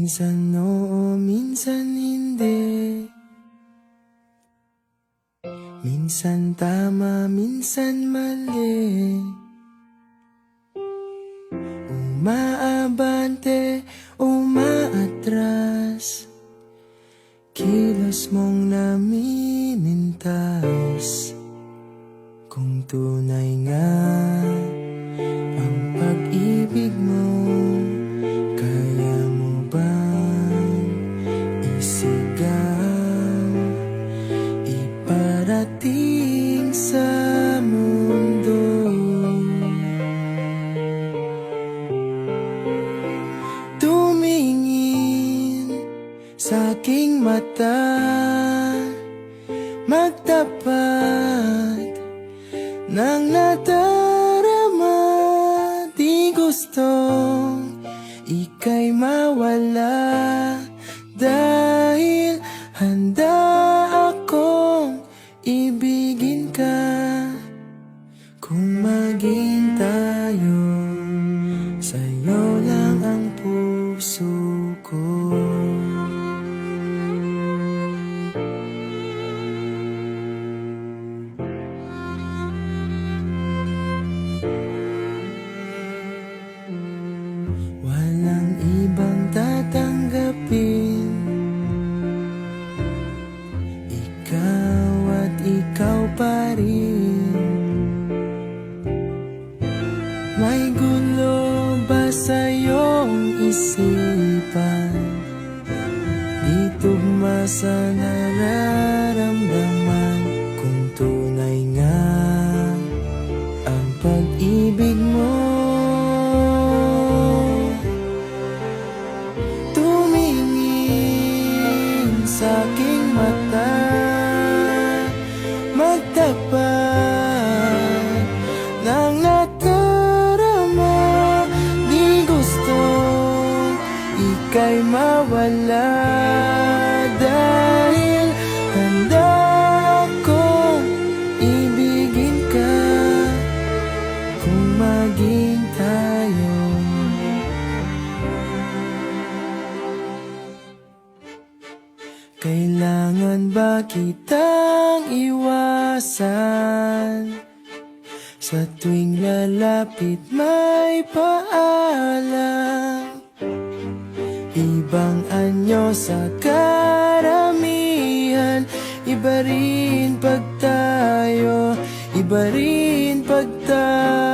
Minsan oo, minsan hindi. Minsan tama, minsan mali. Umaabante, umaatras. Kilos mong namimintas. Kung tunay nga ang pag-ibig mo, kaya mo bang isigaw, iparating sa mundo? Tumingin sa aking mata, magtapat ng nadarama. Di gustong ika'y mawala, dahil handa akong ibigin ka. Kung maging tayo, sa'yo lang ang puso ko. Walang ibang tatanggapin, ikaw at ikaw pa rin. May gulo ba sa iyong isipan? Di tugma sa nararamdaman. Kung tunay nga ang pag-ibig mo, sa aking mata, magtapat ng nadarama. Di gusto ika'y mawala, dahil handa akong ibigin ka. Kung maging tayo, kailangan ba kitang iwasan? Sa tuwing lalapit may paalam, ibang anyo sa karamihan. Iba rin pag tayo, iba rin pag tayo.